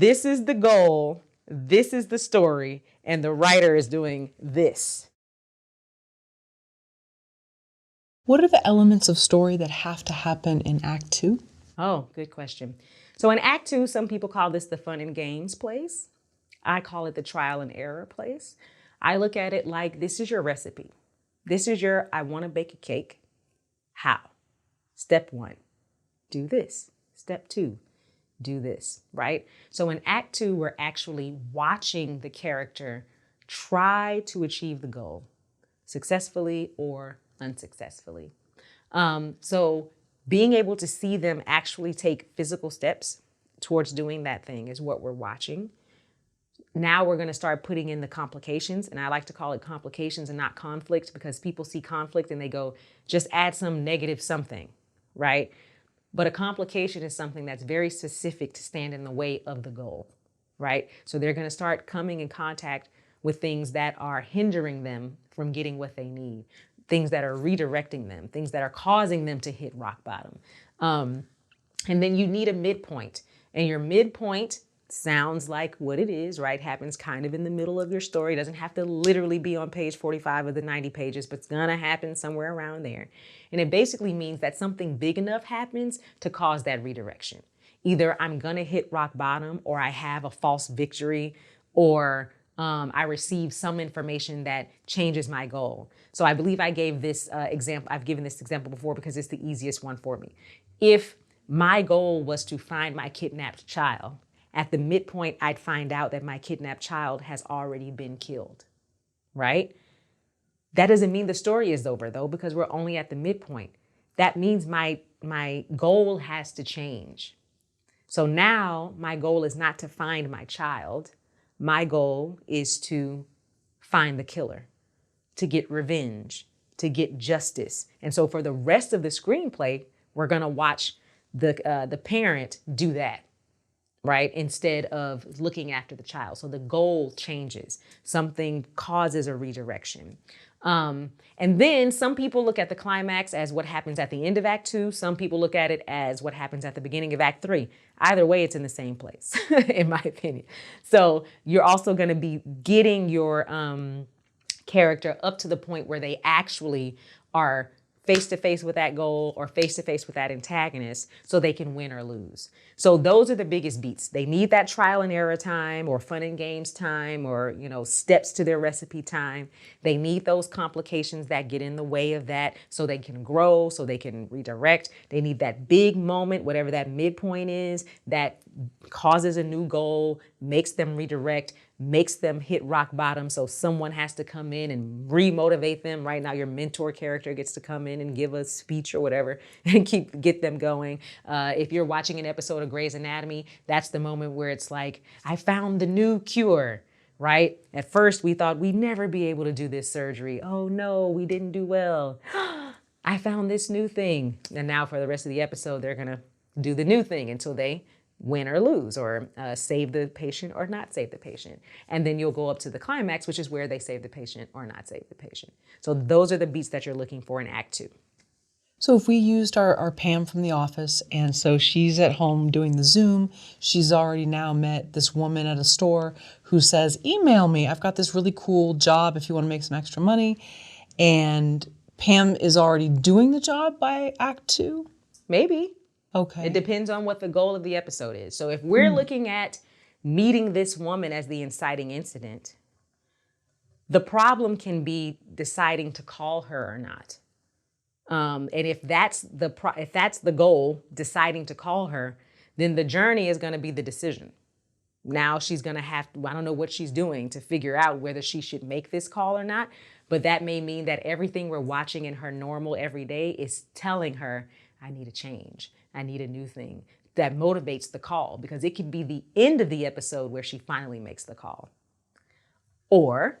this is the goal, this is the story, and the writer is doing this. What are the elements of story that have to happen in Act 2? Oh, good question. So in Act 2, some people call this the fun and games place. I call it the trial and error place. I look at it like this is your recipe. This is your, I want to bake a cake. How? Step 1, do this. Step 2, do this, right? So in Act 2, we're actually watching the character try to achieve the goal successfully or unsuccessfully. So being able to see them actually take physical steps towards doing that thing is what we're watching. Now we're going to start putting in the complications, and I like to call it complications and not conflict, because people see conflict and they go, just add some negative something, right? But a complication is something that's very specific to stand in the way of the goal, right? So they're going to start coming in contact with things that are hindering them from getting what they need, things that are redirecting them, things that are causing them to hit rock bottom. And then you need a midpoint, and your midpoint sounds like what it is, right? Happens kind of in the middle of your story. It doesn't have to literally be on page 45 of the 90 pages, but it's gonna happen somewhere around there. And it basically means that something big enough happens to cause that redirection. Either I'm gonna hit rock bottom, or I have a false victory, or I receive some information that changes my goal. So I believe I gave this example, I've given this example before because it's the easiest one for me. If my goal was to find my kidnapped child, at the midpoint, I'd find out that my kidnapped child has already been killed, right? That doesn't mean the story is over though, because we're only at the midpoint. That means my goal has to change. So now my goal is not to find my child. My goal is to find the killer, to get revenge, to get justice. And so for the rest of the screenplay, we're gonna watch the parent do that, right? Instead of looking after the child. So the goal changes. Something causes a redirection. And then some people look at the climax as what happens at the end of Act 2. Some people look at it as what happens at the beginning of Act 3. Either way, it's in the same place, in my opinion. So you're also going to be getting your character up to the point where they actually are face-to-face with that goal or face-to-face with that antagonist so they can win or lose. So those are the biggest beats. They need that trial and error time or fun and games time or, steps to their recipe time. They need those complications that get in the way of that so they can grow, so they can redirect. They need that big moment, whatever that midpoint is, that causes a new goal, makes them redirect, makes them hit rock bottom. So someone has to come in and re-motivate them. Right now, your mentor character gets to come in and give a speech or whatever and get them going. If you're watching an episode of Grey's Anatomy, that's the moment where it's like, I found the new cure, right? At first, we thought we'd never be able to do this surgery. Oh no, we didn't do well. I found this new thing. And now for the rest of the episode, they're gonna do the new thing until they win or lose, or save the patient or not save the patient. And then you'll go up to the climax, which is where they save the patient or not save the patient. So those are the beats that you're looking for in Act 2. So if we used our Pam from the office, and so she's at home doing the Zoom, she's already now met this woman at a store who says, email me, I've got this really cool job if you want to make some extra money. And Pam is already doing the job by Act 2? Maybe. Okay. It depends on what the goal of the episode is. So if we're looking at meeting this woman as the inciting incident, the problem can be deciding to call her or not. And if that's the goal, deciding to call her, then the journey is going to be the decision. Now she's going to have to, I don't know what she's doing to figure out whether she should make this call or not. But that may mean that everything we're watching in her normal everyday is telling her, I need a change. I need a new thing that motivates the call, because it could be the end of the episode where she finally makes the call. Or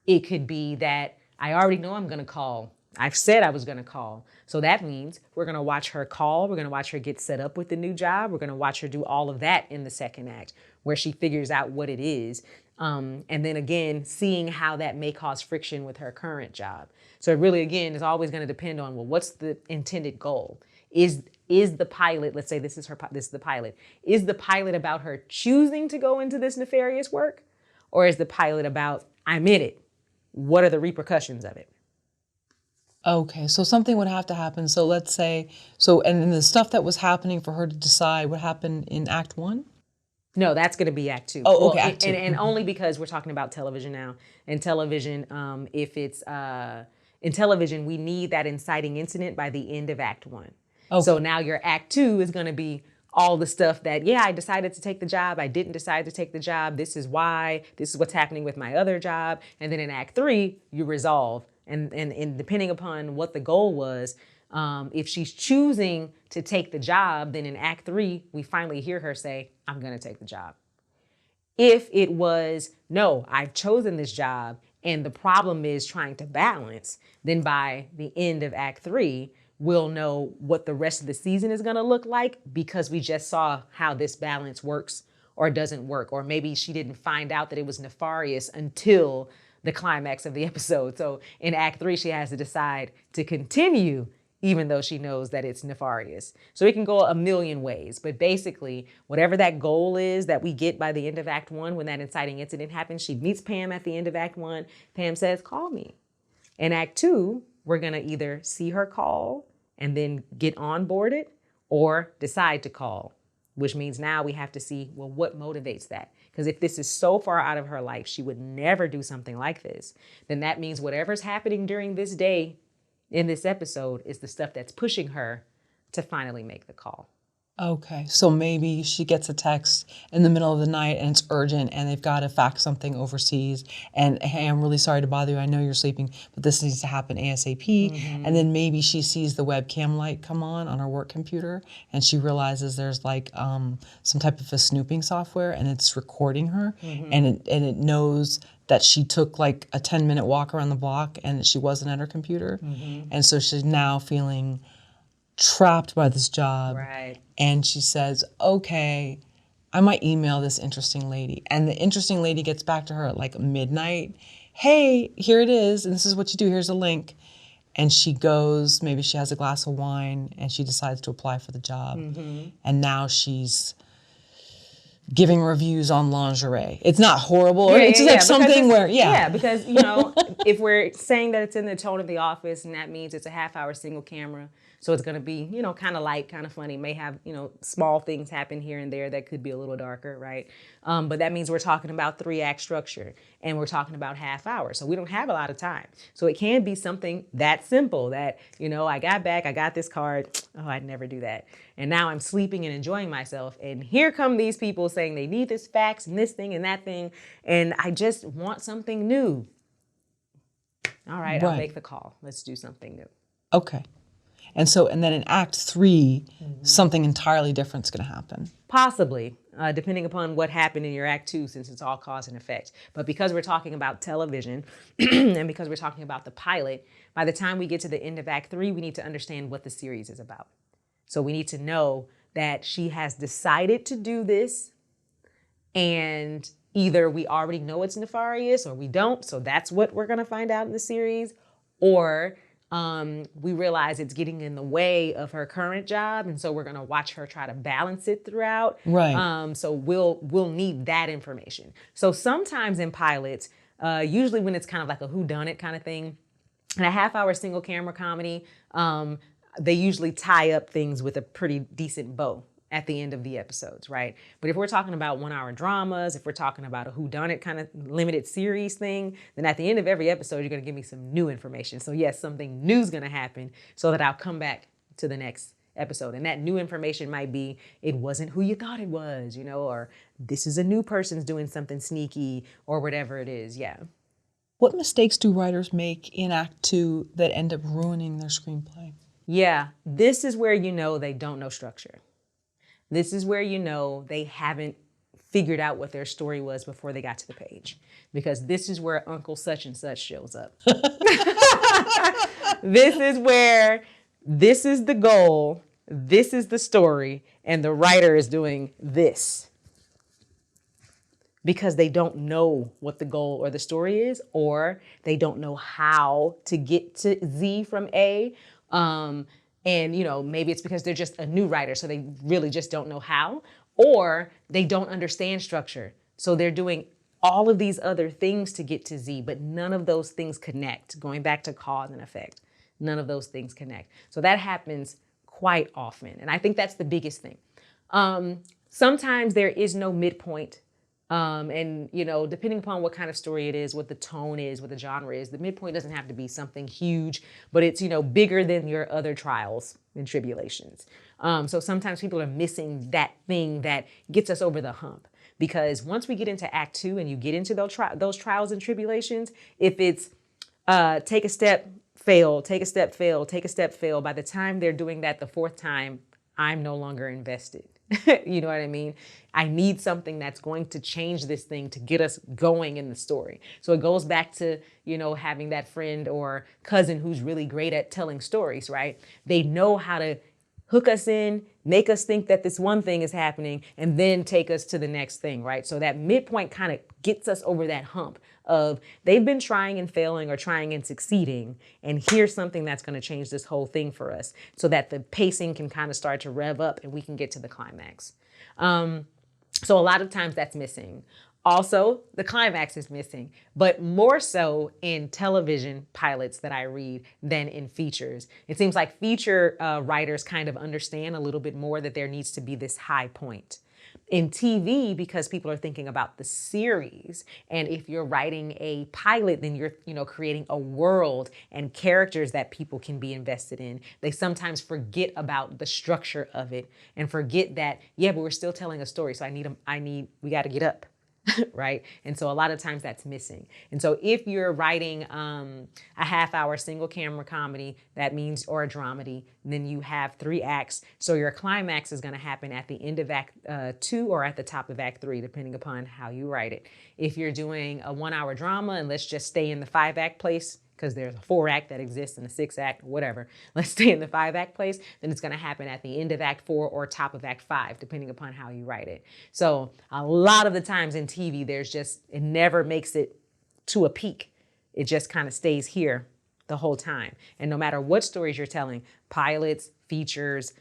it could be that I already know I'm going to call. I've said I was going to call. So that means we're going to watch her call. We're going to watch her get set up with the new job. We're going to watch her do all of that in the second act where she figures out what it is. And then again, seeing how that may cause friction with her current job. So it really, again, is always going to depend on, well, what's the intended goal? Is is the pilot, let's say this is the pilot, is the pilot about her choosing to go into this nefarious work? Or is the pilot about, I'm in it, what are the repercussions of it? Okay, so something would have to happen. So let's say, and then the stuff that was happening for her to decide what happened in Act 1? No, that's going to be Act 2. Oh, okay, Act 2. And only because we're talking about television now. And television, if it's, in television, we need that inciting incident by the end of Act 1. Okay. So now your Act 2 is going to be all the stuff that, yeah, I decided to take the job. I didn't decide to take the job. This is why. This is what's happening with my other job. And then in Act 3, you resolve. And depending upon what the goal was, if she's choosing to take the job, then in Act 3, we finally hear her say, I'm going to take the job. If it was, no, I've chosen this job and the problem is trying to balance, then by the end of Act 3, we'll know what the rest of the season is going to look like because we just saw how this balance works or doesn't work. Or maybe she didn't find out that it was nefarious until the climax of the episode. So in Act 3, she has to decide to continue even though she knows that it's nefarious. So it can go a million ways. But basically, whatever that goal is that we get by the end of Act 1, when that inciting incident happens, she meets Pam at the end of Act 1. Pam says, call me. In Act 2, we're going to either see her call and then get onboarded or decide to call, which means now we have to see, well, what motivates that? Because if this is so far out of her life, she would never do something like this, then that means whatever's happening during this day in this episode is the stuff that's pushing her to finally make the call. Okay, so maybe she gets a text in the middle of the night and it's urgent and they've got to fax something overseas and, hey, I'm really sorry to bother you. I know you're sleeping, but this needs to happen ASAP. Mm-hmm. And then maybe she sees the webcam light come on her work computer and she realizes there's like some type of a snooping software and it's recording her. Mm-hmm. and it knows that she took like a 10-minute walk around the block and she wasn't at her computer. Mm-hmm. And so she's now feeling trapped by this job. Right. And she says, okay, I might email this interesting lady. And the interesting lady gets back to her at like midnight. Hey, here it is. And this is what you do. Here's a link. And she goes, maybe she has a glass of wine and she decides to apply for the job. Mm-hmm. And now she's giving reviews on lingerie. It's not horrible. It's just like something where, Yeah, because, you know, if we're saying that it's in the tone of The Office, and that means it's a half-hour single camera, so it's going to be, you know, kind of light, kind of funny, may have, you know, small things happen here and there that could be a little darker, right? But that means we're talking about 3-act structure and we're talking about half hour. So we don't have a lot of time. So it can be something that simple that, you know, I got back, I got this card. Oh, I'd never do that. And now I'm sleeping and enjoying myself. And here come these people saying they need this fax and this thing and that thing. And I just want something new. All right, I'll make the call. Let's do something new. Okay. And then in Act 3, mm-hmm. something entirely different is going to happen. Possibly, depending upon what happened in your Act 2, since it's all cause and effect. But because we're talking about television and because we're talking about the pilot, by the time we get to the end of Act 3, we need to understand what the series is about. So we need to know that she has decided to do this, and either we already know it's nefarious or we don't, so that's what we're going to find out in the series, or we realize it's getting in the way of her current job, and so we're going to watch her try to balance it throughout. Right. So we'll need that information. So sometimes in pilots, usually when it's kind of like a whodunit kind of thing, in a half-hour single camera comedy, they usually tie up things with a pretty decent bow at the end of the episodes, right? But if we're talking about 1-hour dramas, if we're talking about a whodunit kind of limited series thing, then at the end of every episode, you're gonna give me some new information. So yes, something new is gonna happen so that I'll come back to the next episode. And that new information might be, it wasn't who you thought it was, you know, or this is a new person's doing something sneaky or whatever it is, yeah. What mistakes do writers make in Act 2 that end up ruining their screenplay? Yeah, this is where you know they don't know structure. This is where you know they haven't figured out what their story was before they got to the page. Because this is where Uncle such and such shows up. This is where this is the goal, this is the story, and the writer is doing this. Because they don't know what the goal or the story is, or they don't know how to get to Z from A. And, maybe it's because they're just a new writer, so they really just don't know how, or they don't understand structure. So they're doing all of these other things to get to Z, but none of those things connect. Going back to cause and effect, none of those things connect. So that happens quite often. And I think that's the biggest thing. Sometimes there is no midpoint. And, depending upon what kind of story it is, what the tone is, what the genre is, the midpoint doesn't have to be something huge, but it's, bigger than your other trials and tribulations. So sometimes people are missing that thing that gets us over the hump. Because once we get into Act 2 and you get into those trials and tribulations, if it's take a step, fail, take a step, fail, take a step, fail, by the time they're doing that the fourth time, I'm no longer invested. You know what I mean? I need something that's going to change this thing to get us going in the story. So it goes back to, having that friend or cousin who's really great at telling stories, right? They know how to hook us in, make us think that this one thing is happening, and then take us to the next thing, right? So that midpoint kind of gets us over that hump of they've been trying and failing or trying and succeeding, and here's something that's going to change this whole thing for us so that the pacing can kind of start to rev up and we can get to the climax. So a lot of times that's missing. Also, the climax is missing, but more so in television pilots that I read than in features. It seems like feature writers kind of understand a little bit more that there needs to be this high point. In TV, because people are thinking about the series, and if you're writing a pilot, then you're creating a world and characters that people can be invested in. They sometimes forget about the structure of it and forget that, yeah, but we're still telling a story, so we got to get up. Right? And so a lot of times that's missing. And so if you're writing a half-hour single camera comedy, that means, or a dramedy, then you have 3 acts. So your climax is going to happen at the end of Act 2 or at the top of Act 3, depending upon how you write it. If you're doing a 1-hour drama, and let's just stay in the 5-act place, because there's a 4-act that exists and a 6-act, whatever. Let's stay in the 5-act place. Then it's going to happen at the end of Act 4 or top of Act 5, depending upon how you write it. So a lot of the times in TV, it never makes it to a peak. It just kind of stays here the whole time. And no matter what stories you're telling, pilots, features,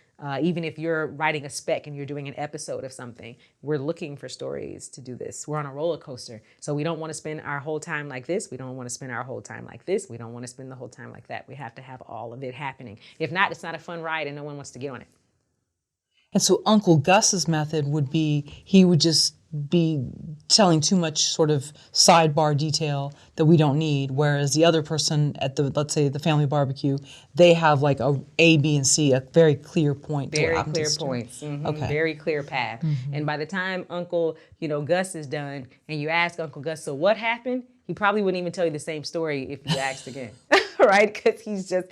even if you're writing a spec and you're doing an episode of something, we're looking for stories to do this. We're on a roller coaster. So we don't want to spend our whole time like this. We don't want to spend our whole time like this. We don't want to spend the whole time like that. We have to have all of it happening. If not, it's not a fun ride and no one wants to get on it. And so Uncle Gus's method would be, he would just be telling too much sort of sidebar detail that we don't need, whereas the other person at let's say the family barbecue, they have like A, B, and C, a very clear point. Very clear points. Mm-hmm. Okay. Very clear path. Mm-hmm. And by the time Uncle, Gus is done and you ask Uncle Gus, so what happened? He probably wouldn't even tell you the same story if you asked again, right? Because he's just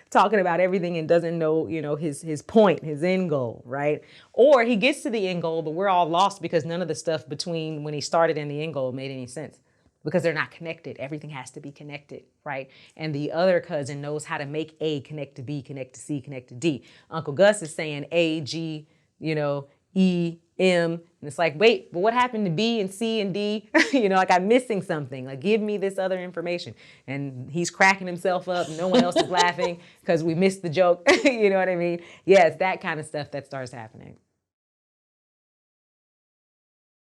talking about everything and doesn't know, his point, his end goal, right? Or he gets to the end goal, but we're all lost because none of the stuff between when he started and the end goal made any sense because they're not connected. Everything has to be connected, right? And the other cousin knows how to make A connect to B, connect to C, connect to D. Uncle Gus is saying A, G, E, M, and it's like, wait, but what happened to B and C and D? Like I'm missing something. Like, give me this other information. And he's cracking himself up. No one else is laughing because we missed the joke. You know what I mean? Yeah, it's that kind of stuff that starts happening.